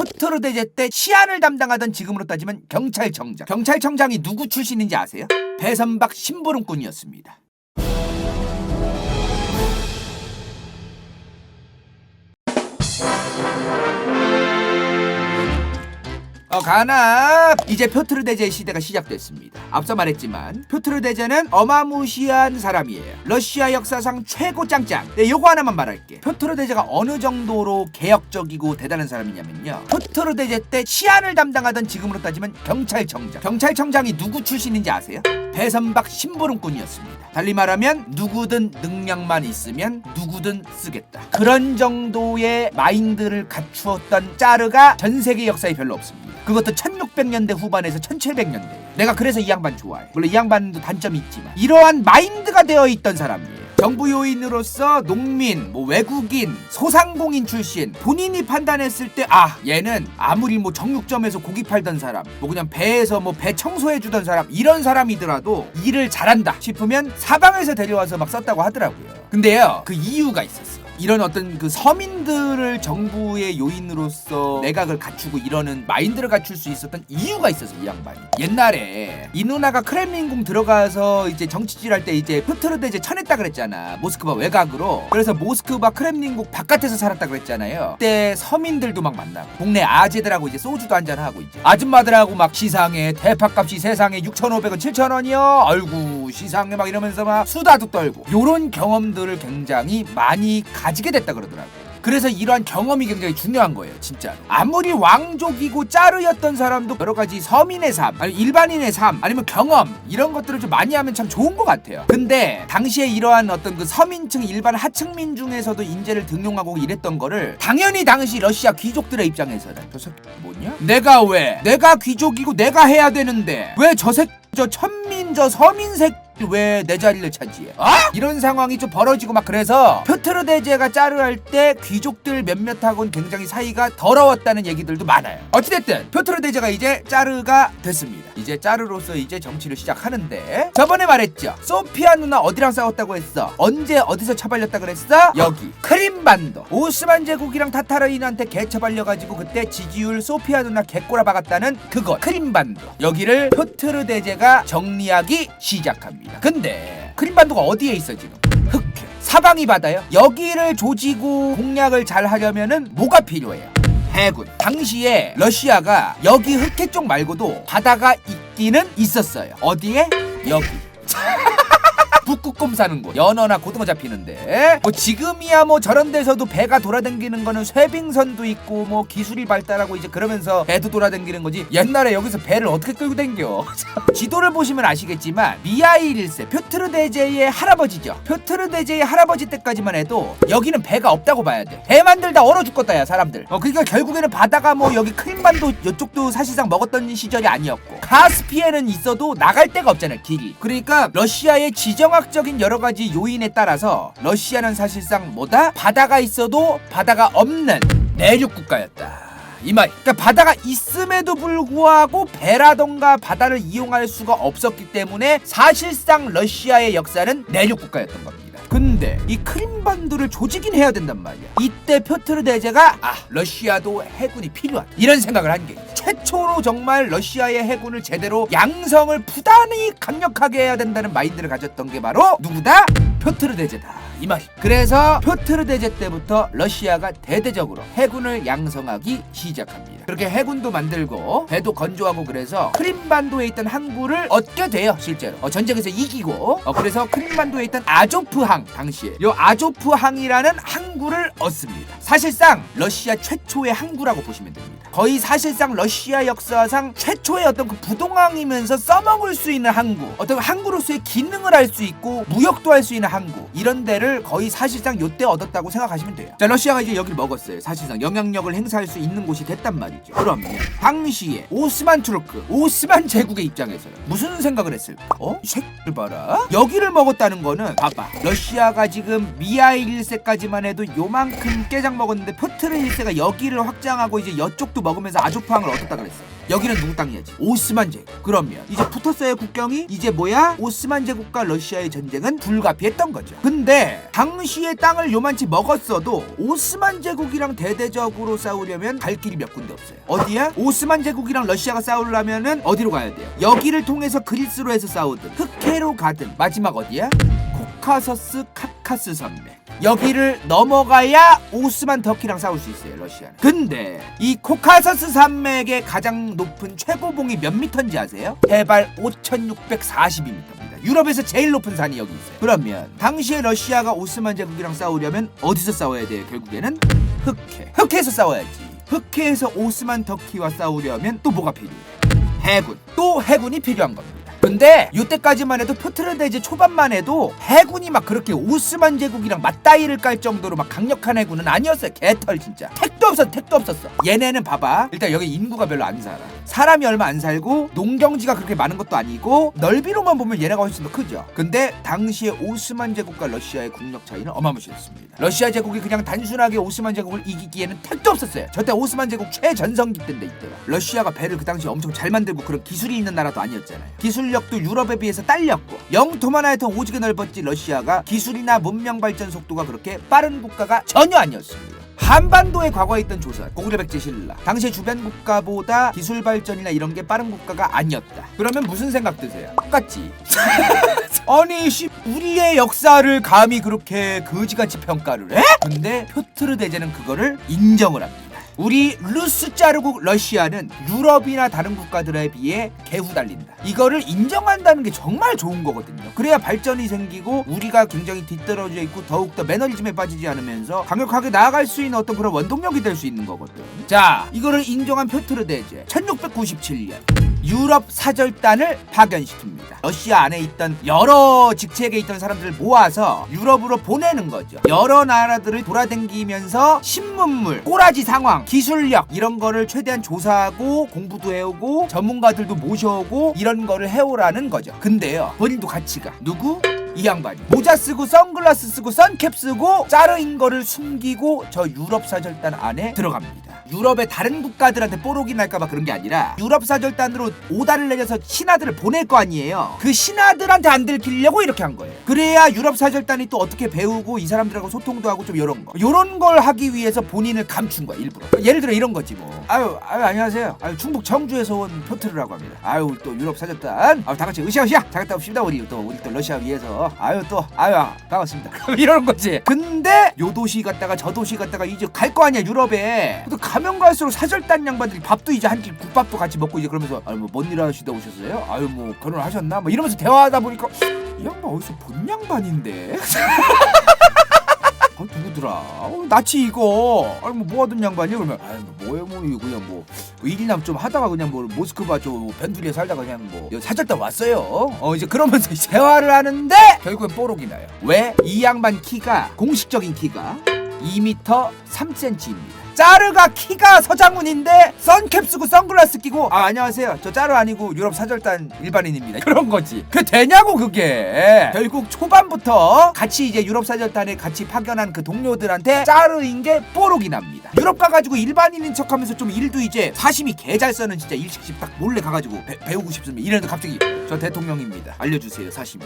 표트르 대제 때 치안을 담당하던 지금으로 따지면 경찰청장. 경찰청장이 누구 출신인지 아세요? 배선박 심부름꾼이었습니다. 가나 이제 표트르 대제의 시대가 시작됐습니다. 앞서 말했지만 표트르 대제는 어마무시한 사람이에요. 러시아 역사상 최고 짱짱. 네, 요거 하나만 말할게. 표트르 대제가 어느 정도로 개혁적이고 대단한 사람이냐면요, 표트르 대제 때 치안을 담당하던 지금으로 따지면 경찰청장. 경찰청장이 누구 출신인지 아세요? 배선박 심부름꾼이었습니다. 달리 말하면 누구든 능력만 있으면 누구든 쓰겠다. 그런 정도의 마인드를 갖추었던 짜르가 전 세계 역사에 별로 없습니다. 그것도 1600년대 후반에서 1700년대. 내가 그래서 이 양반 좋아해. 물론 이 양반도 단점이 있지만 이러한 마인드가 되어 있던 사람이에요. 정부 요인으로서 농민, 외국인, 소상공인 출신, 본인이 판단했을 때 얘는 아무리 정육점에서 고기 팔던 사람, 그냥 배에서 배 청소해주던 사람, 이런 사람이더라도 일을 잘한다 싶으면 사방에서 데려와서 막 썼다고 하더라고요. 근데요, 그 이유가 있었어. 이런 어떤 그 서민들을 정부의 요인으로서 내각을 갖추고 이러는 마인드를 갖출 수 있었던 이유가 있어서 이 양반이. 옛날에 이 누나가 크렘린궁 들어가서 이제 정치질할 때 이제 표트르 대제 쳐냈다 그랬잖아. 모스크바 외곽으로. 그래서 모스크바 크렘린궁 바깥에서 살았다 그랬잖아요. 그때 서민들도 막 만나고 동네 아재들하고 이제 소주도 한잔하고 이제 아줌마들하고 막 시상에 대파값이 세상에 6,500원 7,000원이요 아이고 시상에 막 이러면서 막 수다도 떨고 요런 경험들을 굉장히 많이 가지게 됐다 그러더라고요. 그래서 이러한 경험이 굉장히 중요한 거예요, 진짜. 아무리 왕족이고 짜르였던 사람도 여러 가지 서민의 삶, 아니 일반인의 삶, 아니면 경험 이런 것들을 좀 많이 하면 참 좋은 것 같아요. 근데 당시에 이러한 어떤 그 서민층, 일반 하층민 중에서도 인재를 등용하고 이랬던 거를 당연히 당시 러시아 귀족들의 입장에서는 저 새끼 뭐냐? 내가 귀족이고 내가 해야 되는데 왜 저 새끼 저 천민 저 서민 새끼 왜 내 자리를 차지해? 이런 상황이 좀 벌어지고 막 그래서 표트르 대제가 짜르할 때 귀족들 몇몇하고는 굉장히 사이가 더러웠다는 얘기들도 많아요. 어찌됐든 표트르 대제가 이제 짜르가 됐습니다. 이제 짜르로서 이제 정치를 시작하는데 저번에 말했죠. 소피아 누나 어디랑 싸웠다고 했어? 언제 어디서 처발렸다 그랬어? 여기 크림반도. 오스만 제국이랑 타타르인한테 개처발려가지고 그때 지지율 소피아 누나 개꼬라 박았다는 그곳 크림반도. 여기를 표트르 대제가 정리하기 시작합니다. 근데 크림반도가 어디에 있어 지금? 흑해. 사방이 바다요. 여기를 조지고 공략을 잘 하려면은 뭐가 필요해요? 해군. 당시에 러시아가 여기 흑해 쪽 말고도 바다가 있기는 있었어요. 어디에? 여기. 북극곰 사는 곳, 연어나 고등어 잡히는데 지금이야 저런 데서도 배가 돌아다니는 거는 쇠빙선도 있고 기술이 발달하고 이제 그러면서 배도 돌아다니는 거지. 옛날에 여기서 배를 어떻게 끌고 댕겨? 지도를 보시면 아시겠지만 미하일 1세 표트르 대제의 할아버지죠. 표트르 대제의 할아버지 때까지만 해도 여기는 배가 없다고 봐야 돼. 배 만들다 얼어 죽겠다 야 사람들. 그러니까 결국에는 바다가 여기 크림반도 이쪽도 사실상 먹었던 시절이 아니었고 카스피에는 있어도 나갈 데가 없잖아요, 길이. 그러니까 러시아의 지정학적인 여러 가지 요인에 따라서 러시아는 사실상 바다가 있어도 바다가 없는 내륙 국가였다. 이 말. 그러니까 바다가 있음에도 불구하고 배라던가 바다를 이용할 수가 없었기 때문에 사실상 러시아의 역사는 내륙 국가였던 겁니다. 근데 이 크림반도를 조지긴 해야 된단 말이야. 이때 표트르 대제가 러시아도 해군이 필요하다 이런 생각을 한 게 최초로 정말 러시아의 해군을 제대로 양성을 부단히 강력하게 해야 된다는 마인드를 가졌던 게 바로 누구다? 표트르 대제다 이 말이. 그래서 표트르 대제 때부터 러시아가 대대적으로 해군을 양성하기 시작합니다. 그렇게 해군도 만들고 배도 건조하고 그래서 크림반도에 있던 항구를 얻게 돼요. 실제로 전쟁에서 이기고 그래서 크림반도에 있던 아조프항, 당시에 요 아조프항이라는 항구를 얻습니다. 사실상 러시아 최초의 항구라고 보시면 됩니다. 거의 사실상 러시아 역사상 최초의 어떤 그 부동항이면서 써먹을 수 있는 항구, 어떤 항구로서의 기능을 할 수 있고 무역도 할 수 있는 항구, 이런 데를 거의 사실상 요때 얻었다고 생각하시면 돼요. 자, 러시아가 이제 여기를 먹었어요. 사실상 영향력을 행사할 수 있는 곳이 됐단 말이죠. 그러면 당시에 오스만 투르크, 오스만 제국의 입장에서는 무슨 생각을 했을까? 이 새끼를 봐라. 여기를 먹었다는 거는 봐봐. 러시아가 지금 미하일 1세까지만 해도 요만큼 깨작 먹었는데 표트르 1세가 여기를 확장하고 이제 이쪽도 먹으면서 아조프항을 얻었다 그랬어. 여기는 누구 땅이야지? 오스만 제국. 그러면 이제 붙었어요 국경이. 이제 뭐야? 오스만 제국과 러시아의 전쟁은 불가피했던 거죠. 근데 당시에 땅을 요만치 먹었어도 오스만 제국이랑 대대적으로 싸우려면 갈 길이 몇 군데 없어요. 어디야? 오스만 제국이랑 러시아가 싸우려면은 어디로 가야 돼요? 여기를 통해서 그리스로 해서 싸우든 흑해로 가든 마지막 어디야? 코카서스 카카스 산맥. 여기를 넘어가야 오스만 터키랑 싸울 수 있어요 러시아는. 근데 이 코카서스 산맥의 가장 높은 최고봉이 몇 미터인지 아세요? 해발 5640m입니다. 유럽에서 제일 높은 산이 여기 있어요. 그러면 당시에 러시아가 오스만 제국이랑 싸우려면 어디서 싸워야 돼요? 결국에는 흑해에서 싸워야지. 흑해에서 오스만 터키와 싸우려면 또 뭐가 필요해? 해군. 또 해군이 필요한 겁니다. 근데 이때까지만 해도 표트르 대제 초반만 해도 해군이 막 그렇게 오스만 제국이랑 맞다이를 깔 정도로 막 강력한 해군은 아니었어요. 개털 진짜. 택도 없었어. 얘네는 봐봐. 일단 여기 인구가 별로 안 살아. 사람이 얼마 안 살고 농경지가 그렇게 많은 것도 아니고 넓이로만 보면 얘네가 훨씬 더 크죠. 근데 당시에 오스만 제국과 러시아의 국력 차이는 어마무시했습니다. 러시아 제국이 그냥 단순하게 오스만 제국을 이기기에는 택도 없었어요. 저때 오스만 제국 최전성기 때인데 이때가. 러시아가 배를 그 당시에 엄청 잘 만들고 그런 기술이 있는 나라도 아니었잖아요. 기술력도 유럽에 비해서 딸렸고 영토만 하여튼 오지게 넓었지 러시아가 기술이나 문명 발전 속도가 그렇게 빠른 국가가 전혀 아니었습니다. 한반도에 과거에 있던 조선, 고구려 백제 신라 당시에 주변 국가보다 기술 발전이나 이런 게 빠른 국가가 아니었다. 그러면 무슨 생각 드세요? 똑같지. 아니 우리의 역사를 감히 그렇게 거지같이 평가를 해? 근데 표트르 대제는 그거를 인정을 합니다. 우리 루스 자르국 러시아는 유럽이나 다른 국가들에 비해 개후 달린다. 이거를 인정한다는 게 정말 좋은 거거든요. 그래야 발전이 생기고 우리가 굉장히 뒤떨어져 있고 더욱더 매너리즘에 빠지지 않으면서 강력하게 나아갈 수 있는 어떤 그런 원동력이 될 수 있는 거거든. 자, 이거를 인정한 표트르 대제 1697년 유럽 사절단을 파견시킵니다. 러시아 안에 있던 여러 직책에 있던 사람들을 모아서 유럽으로 보내는 거죠. 여러 나라들을 돌아다니면서 신문물, 꼬라지 상황, 기술력 이런 거를 최대한 조사하고 공부도 해오고 전문가들도 모셔오고 이런 거를 해오라는 거죠. 근데요, 본인도 같이 가. 누구? 이 양반이 모자 쓰고 선글라스 쓰고 선캡 쓰고 짜르인 거를 숨기고 저 유럽 사절단 안에 들어갑니다. 유럽의 다른 국가들한테 뽀록이 날까봐 그런 게 아니라 유럽 사절단으로 오다를 내려서 신하들을 보낼 거 아니에요. 그 신하들한테 안 들키려고 이렇게 한 거예요. 그래야 유럽 사절단이 또 어떻게 배우고 이 사람들하고 소통도 하고 좀 요런 걸 하기 위해서 본인을 감춘 거야 일부러. 예를 들어 이런 거지 뭐. 아유 안녕하세요. 충북 청주에서 온 표트르라고 합니다. 또 유럽 사절단 다 같이 으쌰으쌰 잘 갔다 옵시다. 우리 또 러시아 위해서 반갑습니다. 이러는 거지. 근데 요 도시 갔다가 저 도시 갔다가 이제 갈 거 아니야 유럽에. 또 가면 갈수록 사절단 양반들이 밥도 이제 한 끼 국밥도 같이 먹고 이제 그러면서 뭔 일 하시다 오셨어요? 결혼하셨나? 이러면서 대화하다 보니까 이 양반 어디서 본 양반인데? 누구더라? 나치 이거. 뭐 하던 양반이야? 그러면 이거 그냥 일이나 좀 하다가 그냥 모스크바 변두리에 살다가 그냥 사절단 왔어요. 이제 그러면서 대화를 하는데 결국엔 뽀록이 나요. 왜? 이 양반 키가 공식적인 키가 2m 3cm입니다. 짜르가 키가 서장훈인데 선캡 쓰고 선글라스 끼고 안녕하세요. 저 짜르 아니고 유럽 사절단 일반인입니다. 그런 거지. 그게 되냐고 그게. 결국 초반부터 같이 이제 유럽 사절단에 같이 파견한 그 동료들한테 짜르인 게 뽀록이 납니다. 유럽 가가지고 일반인인 척하면서 좀 일도 이제 사심이 개 잘 써는 진짜 일식집 딱 몰래 가가지고 배우고 싶습니다. 이랬는데 갑자기 저 대통령입니다. 알려주세요 사심이.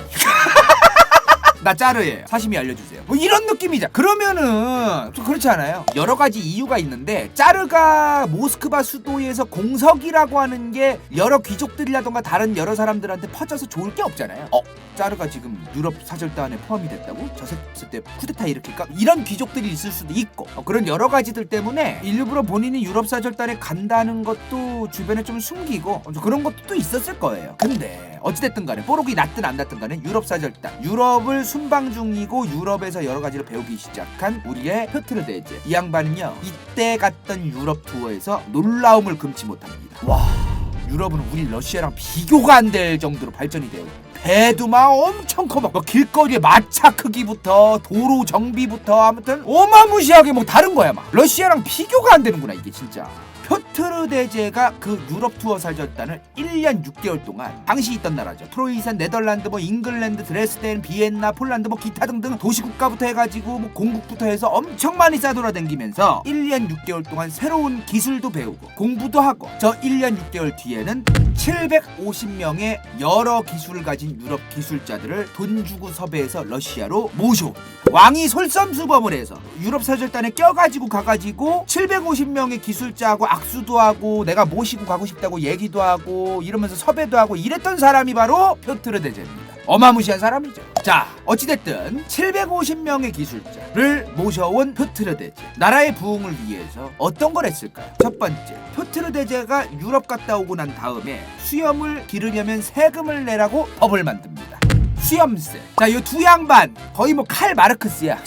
나 짜르예요. 사시미 알려주세요. 이런 느낌이자. 그러면은 좀 그렇지 않아요? 여러 가지 이유가 있는데 짜르가 모스크바 수도에서 공석이라고 하는 게 여러 귀족들이라던가 다른 여러 사람들한테 퍼져서 좋을 게 없잖아요. 짜르가 지금 유럽 사절단에 포함이 됐다고? 저 새끼 때 쿠데타 일으킬까? 이런 귀족들이 있을 수도 있고 그런 여러 가지들 때문에 일부러 본인이 유럽 사절단에 간다는 것도 주변에 좀 숨기고 그런 것도 또 있었을 거예요. 근데 어찌됐든 간에 뽀록이 났든 안 났든 간에 유럽 사절단 유럽을 순방 중이고 유럽에서 여러 가지를 배우기 시작한 우리의 표트르 대제. 이 양반은요 이때 갔던 유럽 투어에서 놀라움을 금치 못합니다. 와, 유럽은 우리 러시아랑 비교가 안 될 정도로 발전이 되어 배도 막 엄청 커. 막 길거리에 마차 크기부터 도로 정비부터 아무튼 어마무시하게 뭐 다른 거야. 막 러시아랑 비교가 안 되는구나 이게 진짜. 표트르 대제가 그 유럽 투어 사절단을 1년 6개월 동안 당시 있던 나라죠. 프로이센, 네덜란드, 뭐 잉글랜드, 드레스덴, 비엔나, 폴란드 뭐 기타 등등 도시국가부터 해가지고 뭐 공국부터 해서 엄청 많이 싸돌아다니면서 1년 6개월 동안 새로운 기술도 배우고 공부도 하고 저 1년 6개월 뒤에는 750명의 여러 기술을 가진 유럽 기술자들을 돈 주고 섭외해서 러시아로 모셔옵니다. 왕이 솔선수범을 해서 유럽 사절단에 껴가지고 가가지고 750명의 기술자하고 악수도 하고 내가 모시고 가고 싶다고 얘기도 하고 이러면서 섭외도 하고 이랬던 사람이 바로 표트르 대제입니다. 어마무시한 사람이죠. 자, 어찌됐든 750명의 기술자를 모셔온 표트르 대제. 나라의 부흥을 위해서 어떤 걸 했을까요? 첫 번째, 표트르 대제가 유럽 갔다 오고 난 다음에 수염을 기르려면 세금을 내라고 법을 만듭니다. 수염세. 자, 이 두 양반 거의 뭐 칼 마르크스야.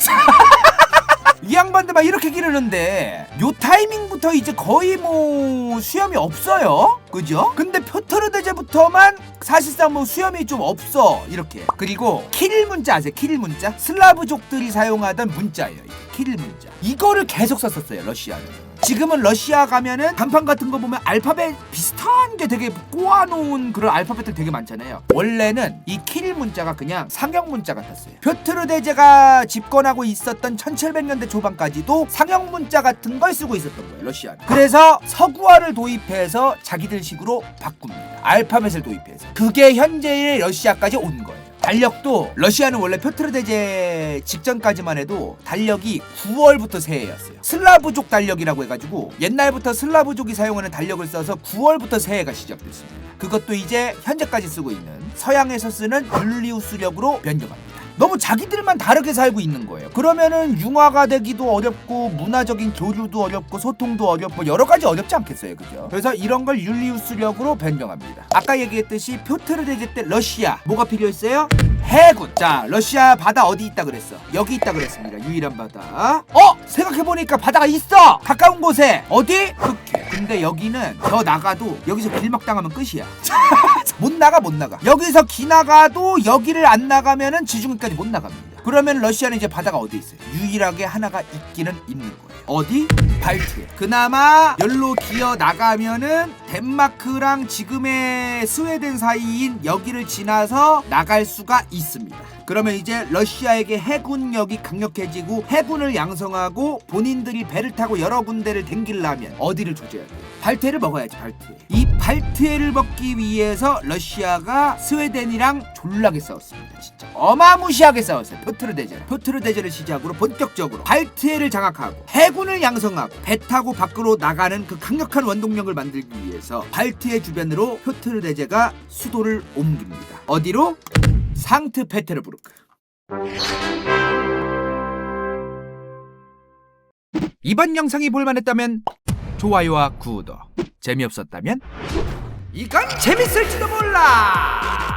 이 양반들 막 이렇게 기르는데 요 타이밍부터 이제 거의 뭐 수염이 없어요. 그죠? 근데 표트르 대제부터만 사실상 뭐 수염이 좀 없어 이렇게. 그리고 키릴 문자 아세요? 키릴 문자? 슬라브족들이 사용하던 문자예요. 키릴 문자. 이거를 계속 썼었어요 러시아는. 지금은 러시아 가면은 간판 같은 거 보면 알파벳 비슷한 게 되게 꼬아놓은 그런 알파벳들 되게 많잖아요. 원래는 이 키릴 문자가 그냥 상형 문자 같았어요. 표트르 대제가 집권하고 있었던 1700년대 초반까지도 상형 문자 같은 걸 쓰고 있었던 거예요 러시아는. 그래서 서구화를 도입해서 자기들 식으로 바꿉니다. 알파벳을 도입해서. 그게 현재의 러시아까지 온 거예요. 달력도 러시아는 원래 표트르 대제 직전까지만 해도 달력이 9월부터 새해였어요. 슬라브족 달력이라고 해가지고 옛날부터 슬라브족이 사용하는 달력을 써서 9월부터 새해가 시작됐습니다. 그것도 이제 현재까지 쓰고 있는 서양에서 쓰는 율리우스력으로 변경합니다. 너무 자기들만 다르게 살고 있는 거예요. 그러면은 융화가 되기도 어렵고 문화적인 교류도 어렵고 소통도 어렵고 여러 가지 어렵지 않겠어요, 그죠? 그래서 이런 걸 율리우스력으로 변경합니다. 아까 얘기했듯이 표트르 대제 때 러시아 뭐가 필요했어요? 해군. 자, 러시아 바다 어디 있다 그랬어? 여기 있다 그랬습니다. 유일한 바다. 생각해보니까 바다가 있어. 가까운 곳에. 어디? 흑해. 근데 여기는 더 나가도 여기서 길막당하면 끝이야. 못 나가. 여기서 기나가도 여기를 안 나가면은 지중해까지 못 나갑니다. 그러면 러시아는 이제 바다가 어디 있어요? 유일하게 하나가 있기는 있는 거예요. 어디? 발트해. 그나마 열로 기어 나가면은 덴마크랑 지금의 스웨덴 사이인 여기를 지나서 나갈 수가 있습니다. 그러면 이제 러시아에게 해군력이 강력해지고 해군을 양성하고 본인들이 배를 타고 여러 군데를 댕기려면 어디를 조져야 돼요? 발트해를 먹어야지. 발트해. 이 발트해를 먹기 위해서 러시아가 스웨덴이랑 졸라게 싸웠습니다. 진짜 어마무시하게 싸웠어요. 표트르 대제를 시작으로 본격적으로 발트해를 장악하고 해군을 양성하고 배 타고 밖으로 나가는 그 강력한 원동력을 만들기 위해서 발트해 주변으로 표트르 대제가 수도를 옮깁니다. 어디로? 상트페테르부르크. 이번 영상이 볼만했다면 좋아요와 구독, 재미없었다면 이건 재밌을지도 몰라.